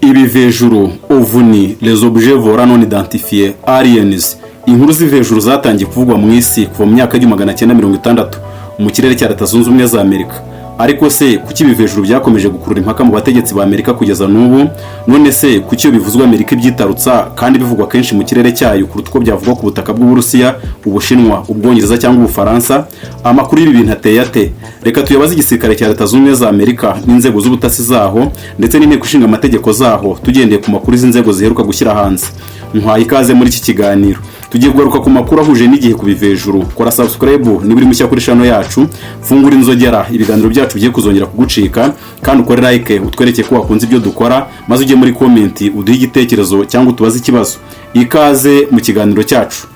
Ibivejuru, ovni, les objets volants non identifiés, aliens. Inkuru z'ivejuru zatangiye kuvugwa mu isi kuva mu myaka y'1960 mu kirere cya Leta Zunze Ubumwe za Amerika. Ariko se kuki ibivejuru byakomeje gukurura impaka mu bategetsi ba Amerika kugeza n'ubu? None se kuki bivuzwa Amerika ibyitarutsa kandi bivugwa kenshi mu kirere cyayo kuruta uko byavugwa ku butaka bw'Uburusiya, Ubushinwa, Ubwongereza cyangwa Ubufaransa? Amakuru y'ibi bintu ateye ate? Reka tuyabaze igisirikare cya Leta Zunze Ubumwe za Amerika n'inzego z'ubutasi zaho ndetse n'inteko ishinga amategeko zaho, tugendeye ku makuru z'inzego ziheruka gushyira hanze. Nkwaye ikaze muri iki kiganiro. Tugiye kugaruka ku makuru ahuje n'igihe ku bivejuru. Kora subscribe niba uri mushya kuri channel yacu, fungura inzogera ibiganiro byacu bigiye kuzongera kugucika, kandi ukore like utwereke ko wakunze ibyo dukora, maze ujye muri comment uduhe igitekerezo cyangwa utubaze ikibazo. Ikaze mu kiganiro cyacu.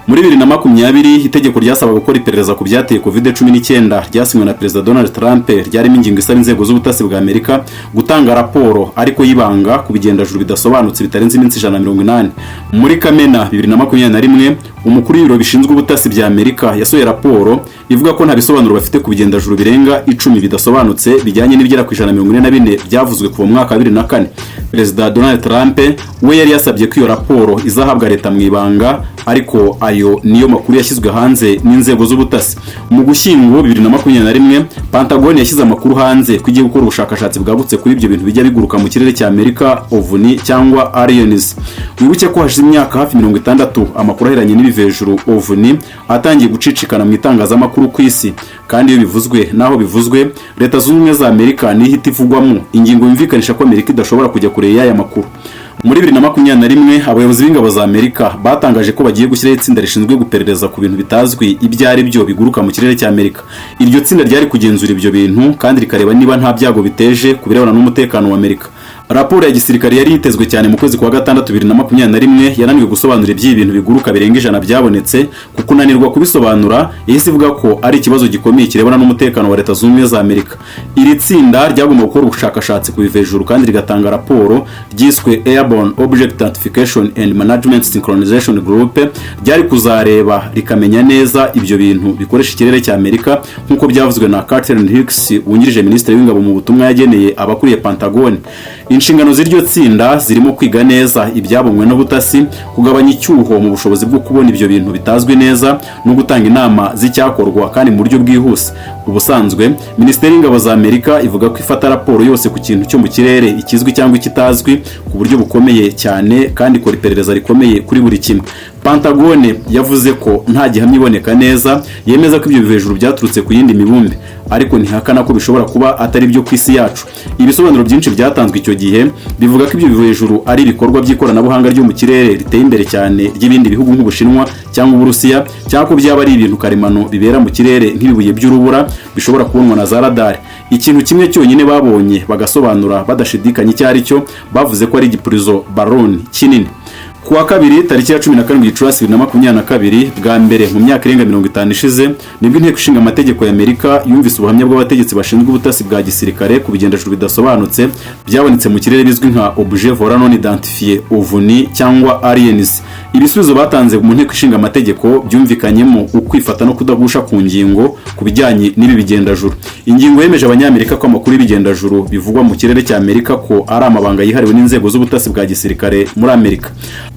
Muri 2020 itegeko ryasabaga gukora iperereza ku byateye COVID-19 ryasinywe na Perezida Donald Trump ryarimo ingingo isaba inzego z'ubutasi bwa Amerika gutanga raporo ariko yibanga ku bigendajuru bidasobanutse bitarenze iminsi 180. Muri Kamena 2021 umukuru w'ibiro bishinzwe ubutasi bya Amerika yasohoye raporo ivuga ko nta bisobanuro bafite ku bigendajuru birenga 10 bidasobanutse bijyanye n'ibigera ku 144 byavuzwe kuva mu mwaka wa 2004. Perezida Donald Trump we yari yasabye ko iyo raporo izahabwa leta mu ibanga, ariko ayo niyo makuru yashyizwe hanze n'inzego z'ubutasi. Mu Gushyingo 2021 Pentagon yashyize amakuru hanze kugiye gukora ubushakashatsi bwagutse kuri ibyo bintu bijya biguruka mu kirere cya Amerika, ovni cyangwa aliens. Wibuke ko hashize imyaka hafi 60 amakuru aheranye n'ibivejuru ovni atangiye gucicikana mu itangazamakuru ku isi, kandi iyo bivuzwe naho bivuzwe Leta Zunze Ubumwe za Amerika ni ihita ivugwamo ingingo yumvikanisha ko Amerika idashobora kujya kure y'aya makuru. Muri 2021 abayobozi b'ingabo za Amerika batangaje ko bagiye gushyiraho itsinda rishinzwe guperereza ku bintu bitazwi ibyo ari byo biguruka mu kirere cya Amerika. Iryo tsinda ryari kugenzura ibyo bintu kandi rikareba niba nta byago biteje kubirebana n'umutekano wa Amerika. Raporo ya gisirikare yari yitezwe cyane mu kwezi kwa gatandatu 2021 yananiwe gusobanura iby'ibi bintu biguruka birenga 100 byabonetse, kuko unanirwa kubisobanura yahise ivuga ko ari ikibazo gikomeye kirebana n'umutekano wa Leta Zunze Ubumwe za Amerika. Iri tsinda ryagomba gukora ubushakashatsi ku bivejuru kandi rigatanga raporo ryiswe Airborne Object Identification and Management Synchronization Group, ryari kuzareba rikamenya neza ibyo bintu bikoresha ikirere cya Amerika nk'uko byavuzwe na Catherine Hicks wungirije minisitiri w'ingabo mu butumwa yageneye abakuriye Pentagon. Inshingano z'iryo tsinda zirimo kwiga neza ibyabonywe n'ubutasi, kugabanya icyuho mu bushobozi bwo kubona ibyo bintu bitazwi neza no gutanga inama z'icyakorwa kandi mu buryo bwihuse. Ubusanzwe Minisiteri y'Ingabo za Amerika ivuga ko ifata raporo yose ku kintu cyo mu kirere ikizwi cyangwa ikitazwi ku buryo bukomeye cyane kandi ikora iperereza rikomeye kuri buri kimwe. Pentagon yavuze ko nta gihamya iboneka neza yemeza ko ibyo bivejuru byaturutse ku yindi mibumbe, ariko ntihakana ko bishobora kuba atari byo ku isi yacu. Ibisobanuro byinshi byatanzwe icyo gihe bivuga ko ibyo bivejuru ari ibikorwa by'ikoranabuhanga ryo mu kirere riteye imbere cyane ry'ibindi bihugu nk'Ubushinwa cyangwa Uburusiya, cyangwa ko byaba ari ibintu karemano bibera mu kirere nk'ibibuye by'urubura bishobora kubonwa na za radar. Ikintu kimwe cyonyine babonye bagasobanura badashidikanya icyo ari cyo, bavuze ko ari igipurizo balloon kinini. Kuwa kabiri tariki ya 17 Gicurasi 2022 bwa mbere mu myaka irenga 50 ishize nibwo inteko ishinga amategeko ya Amerika yumvise ubuhamya bw'abategetsi bashinzwe ubutasi bwa gisirikare ku bigendajuru bidasobanutse byabonetse mu kirere bizwi nka objet volant non identifié, ovni cyangwa aliens. Ibisubizo batanze mu nteko ishinga amategeko byumvikanyemo ukwifata no kudagusha ku ngingo ku bijyanye n'ibi bigendajuru. Ingingo yemeje abanyamerika ko amakuru y'ibigendajuru bivugwa mu kirere cya Amerika ko ari amabanga yihariwe n'inzego z'ubutasi bwa gisirikare muri Amerika.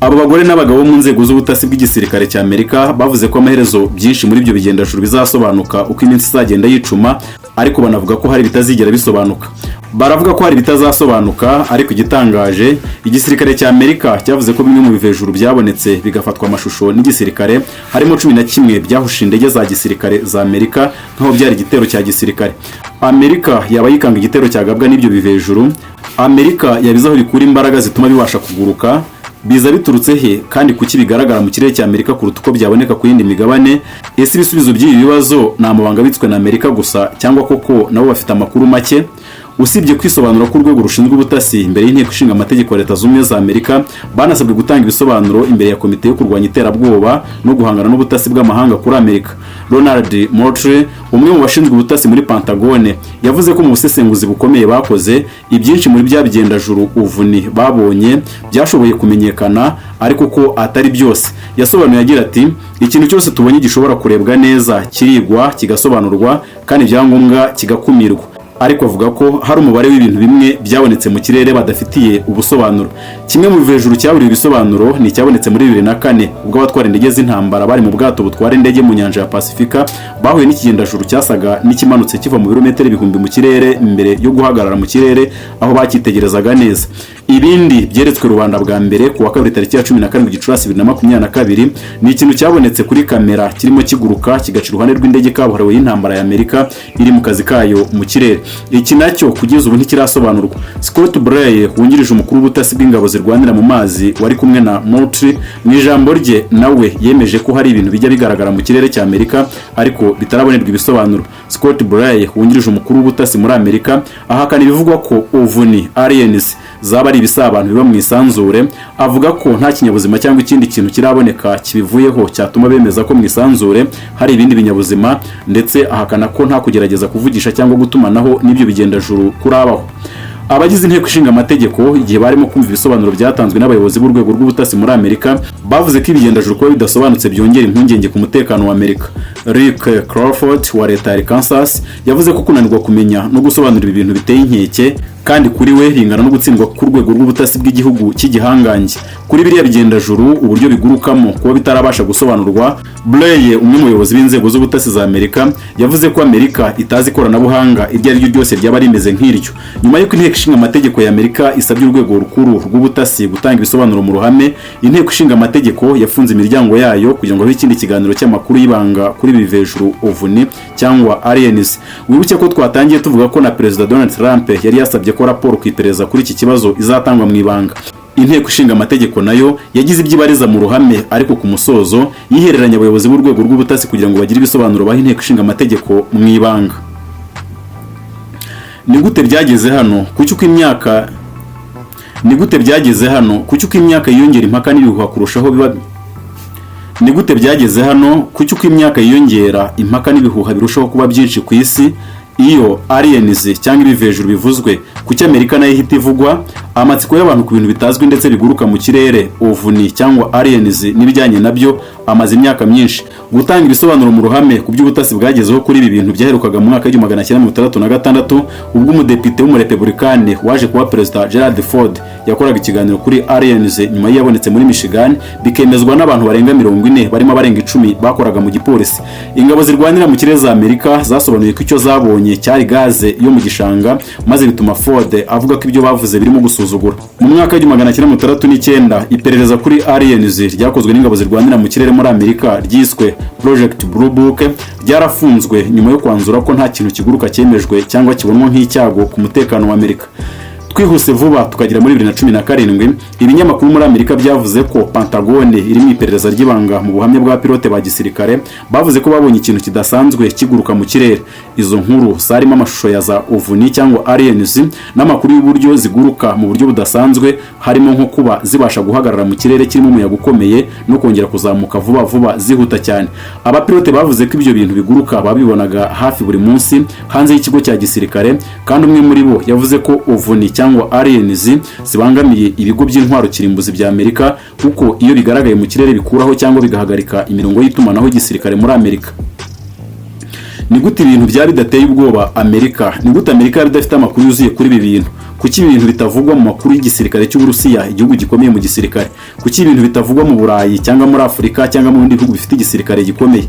Abo bagore n'abagabo mu nzego z'ubutasi bw'igisirikare cya Amerika bavuze ko amaherezo byinshi muri ibyo bigendajuru bizasobanuka uko iminsi izagenda yicuma, ariko banavuga ko hari bitazigera bisobanuka. Baravuga ko hari bitazasobanuka, ariko igitangaje igisirikare cya Amerika cyavuze ko bimwe mu bivejuru byabonetse bigafatwa amashusho n'igisirikare, harimo 11 byahusha indege za gisirikare za Amerika nkaho byari igitero cya gisirikare. Amerika yaba yikanga igitero cyagabwa n'ibyo bivejuru. Amerika yabizaho bikura imbaraga zituma bibasha kuguruka. Biza biturutse he kandi kuki bigaragara mu kirere cya Amerika kuruta uko byaboneka ku yindi migabane? Ese ibisubizo by'ibi bibazo ni amabanga bitswe na Amerika gusa cyangwa koko nabo bafite amakuru make? Usibye kwisobanura ku rwego rushinzwe ubutasi imbere y'inteko ishinga amategeko ya Leta Zunze Ubumwe za Amerika, banasabwe gutanga ibisobanuro imbere ya komite yo kurwanya iterabwoba no guhangana n'ubutasi bw'amahanga kuri Amerika. Ronald Moultrie, umwe mu bashinzwe ubutasi muri Pentagon, yavuze ko mu busesenguzi bukomeye bakoze ibyinshi muri bya bigendajuru ovni babonye byashoboye kumenyekana, ariko ko atari byose. Yasobanuye agira ati, ikintu cyose tubonye gishobora kurebwa neza kirigwa kigasobanurwa kandi ibyangombwa kigakumirwa. ariko avuga ko hari umubare w'ibintu bimwe byabonetse mu kirere badafitiye ubusobanuro. Kimwe mu bivejuru cyaburiwe ibisobanuro ni icyabonetse muri 2004 ubwo abatwara indege z'intambara bari mu bwato butwara indege mu nyanja ya Pasifika bahuye n'ikigendajuru cyasaga n'ikimanutse kiva mu birometero ibihumbi mu kirere mbere yo guhagarara mu kirere aho bakitegerezaga neza. Ibindi byeretswe rubanda bwa mbere ku wa kabiri tariki ya 17 Gicurasi 2022 ni ikintu cyabonetse kuri kamera kirimo kiguruka kigaca iruhande rw'indege kabuhariwe y'intambara ya Amerika iri mu kazi kayo mu kirere. Iki nacyo kugeza ubu ntikirasobanurwa. Scott Bray wungirije umukuru w'ubutasi bw'ingabo zirwanira mu mazi wari kumwe na Moultrie mu ijambo rye nawe yemeje ko hari ibintu bijya bigaragara mu kirere cya Amerika ariko bitarabonerwa ibisobanuro. Scott Bray wungirije umukuru w'ubutasi muri Amerika ahakana ibivugwa ko ovni aliens zaba ari ibisabantu biba mu isanzure, avuga ko nta kinyabuzima cyangwa ikindi kintu kiraboneka kibivuyeho cyatuma bemeza ko mu isanzure hari ibindi binyabuzima, ndetse ahakana ko nta kugerageza kuvugisha cyangwa gutumanaho n'ibyo bigendajuru kurabaho. Abagize inteko ishinga amategeko igihe barimo kumva ibisobanuro byatanzwe n'abayobozi b'urwego rw'ubutasi muri Amerika bavuze ko ibigendajuru kuba bidasobanutse byongera impungenge ku mutekano wa Amerika. Rick Crawford wa leta ya Kansas yavuze ko kunanirwa kumenya no gusobanura ibintu biteye inkeke kandi kuri we bingana no gutsindwa ku rwego rw'ubutasi bw'igihugu cy'igihangange. Kuri biriya bigendajuru uburyo bigurukamo kuba bitarabasha gusobanurwa, Bray umwe mu bayobozi b'inzego z'ubutasi za Amerika yavuze ko Amerika itazi ikoranabuhanga iryo ari ryo ryose ryaba rimeze nk'iryo. Nyuma y'uko inteko ishinga amategeko ya Amerika isabye urwego rukuru rw'ubutasi gutanga ibisobanuro mu ruhame, inteko ishinga amategeko yafunze imiryango yayo kugira ngo habe ikindi kiganiro cy'amakuru y'ibanga kuri bivejuru ovni cyangwa aliens. Wibuke ko twatangiye tuvuga ko na Perezida Donald Trump yari yasabye ko raporo ku iperereza kuri iki kibazo izatangwa mu ibanga. Inteko ishinga amategeko nayo yagize ibyibariza mu ruhame ariko ku musozo yihereranya abayobozi b'urwego rw'ubutasi kugira ngo bagire ibisobanuro baha inteko ishinga amategeko mu ibanga. Ni gute byageze hano? Kuki uko imyaka yiyongera impaka n'ibihuha kurushaho biba Ni gute byageze hano? Kuki uko imyaka yiyongera impaka n'ibihuha birushaho kuba byinshi ku isi iyo aliens cyangwa ibivejuru bivuzwe? Kuki Amerika nayo ihita ivugwa? Amatsiko y'abantu ku bintu bitazwi ndetse biguruka mu kirere ovni cyangwa aliens n'ibijyanye nabyo amaze imyaka myinshi. Gutanga ibisobanuro mu ruhame ku by'ubutasi bwagezeho kuri ibi bintu byaherukaga mu mwaka wa 1966 ubwo umudepite w'umurepublikane waje kuba Perezida Gerald Ford yakoraga ikiganiro kuri aliens nyuma yabonetse muri Michigan, bikemezwa n'abantu barenga 40 barimo abarenga 10 bakoraga mu gipolisi. Ingabo zirwanira mu kirere za Amerika zasobanuye ko icyo zabonye cyari gaze yo mu gishanga, maze bituma Ford avuga ko ibyo bavuze birimo gusuzugura. Mu mwaka wa 1969 iperereza kuri aliens ryakozwe n'ingabo zirwanira mu kirere muri Amerika ryiswe Project Blue Book ryarafunzwe nyuma yo kwanzura ko nta kintu kiguruka cyemejwe cyangwa kibonwa nk'icyago ku mutekano wa Amerika. Twihuse vuba tukagira muri 2017 ibinyamakuru muri Amerika byavuze ko Pentagon iri mu iperereza ry'ibanga mu buhamya bwa pilote ba gisirikare bavuze ko babonye ikintu kidasanzwe kiguruka mu kirere. Izo nkuru sarimo amashusho ya za ovni cyangwa aliens n'amakuru y'uburyo ziguruka mu buryo budasanzwe, harimo nko kuba zibasha guhagarara mu kirere kirimo umuyaga ukomeye no kongera kuzamuka vuba vuba zihuta cyane. Abapilote bavuze ko ibyo bintu biguruka babibonaga hafi buri munsi hanze y'ikigo cya gisirikare, kandi umwe muri bo yavuze ko ovni cyangwa aliens zibangamiye ibigo by'intwaro kirimbuzi bya Amerika kuko iyo bigaragaye mu kirere bikuraho cyangwa bigahagarika imirongo y'itumanaho gisirikare muri Amerika. Ni gute ibintu byari bidateye ubwoba Amerika? Ni gute Amerika yari idafite amakuru yuzuye kuri ibi bintu? Kuki ibintu bitavugwa mu makuru y'igisirikare cy'Uburusiya, igihugu gikomeye mu gisirikare? Kuki ibintu bitavugwa mu Burayi cyangwa muri Afurika cyangwa mu bindi bihugu bifite igisirikare gikomeye?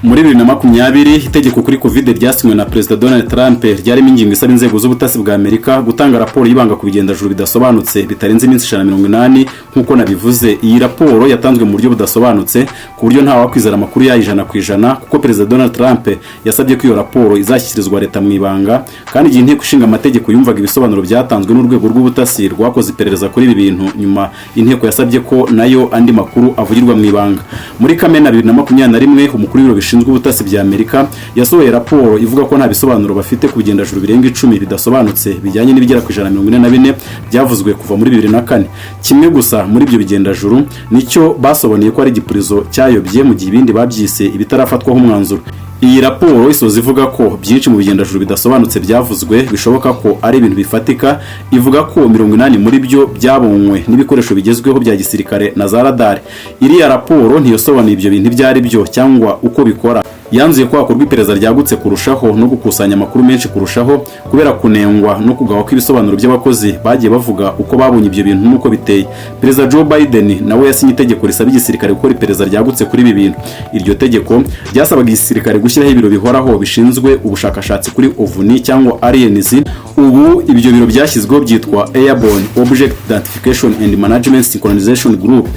Muri 2020 itegeko kuri Covid ryasinywe na Perezida Donald Trump ryarimo ingingo isaba inzego z'ubutasi bwa Amerika gutanga raporo y'ibanga ku bigendajuru bidasobanutse bitarenze iminsi 180 nk'uko nabivuze. Iyi raporo yatanzwe mu buryo budasobanutse ku buryo nta wakwizera amakuru yayo 100% kuko Perezida Donald Trump yasabye ko iyo raporo izashyikirizwa leta mu ibanga, kandi igihe inteko ishinga amategeko yumvaga ibisobanuro byatanzwe n'urwego rw'ubutasi rwakoze iperereza kuri ibi bintu, nyuma inteko yasabye ko nayo andi makuru avugirwa mu ibanga. Muri Kamena 2021 umukuru w'ibiro bishinzwe ubutasi bya Amerika yasohoye raporo ivuga ko nta bisobanuro bafite ku bigendajuru birenga 10 bidasobanutse bijyanye n'ibigera ku 144 byavuzwe kuva muri 2004. Kimwe gusa muri ibyo bigendajuru nicyo basobanuye ko ari igipurizo cyayobye mu gihe ibindi babyise ibitarafatwaho umwanzuro. Iyi raporo isoza ivuga ko byinshi mu bigendajuru bidasobanutse byavuzwe bishoboka ko ari ibintu bifatika. Ivuga ko 80 muri byo byabonywe n'ibikoresho bigezweho bya gisirikare na za radar. Iriya raporo ntiyosobanuye ibyo bintu byari byo cyangwa uko bikora. yanzuye ko hakorwa iperereza ryagutse kurushaho no gukusanya amakuru menshi kurushaho kubera kunengwa no kugawa kw'ibisobanuro by'abakozi bagiye bavuga uko babonye ibyo bintu n'uko biteye. Perezida Joe Biden nawe yasinye itegeko risaba igisirikare gukora iperereza ryagutse kuri ibi bintu. Iryo tegeko ryasabaga igisirikare gushyiraho ibiro bihoraho bishinzwe ubushakashatsi kuri OVNI cyangwa aliens. Ubu ibyo biro byashyizweho byitwa Airborne Object Identification and Management Synchronization Group.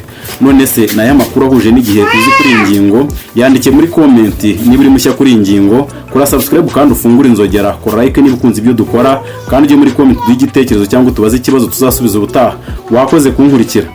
None se nayo makuru ahuje n'igihe tuzi kuri ingingo, yandike muri comment niba uri mushya kuri ingingo, kora subscribe kandi ufungure inzogera, kora like niba ukunze ibyo dukora, kandi ujye muri comment y'igitekerezo cyangwa tubaze ikibazo tuzasubiza ubutaha. Wakoze kunkurikira.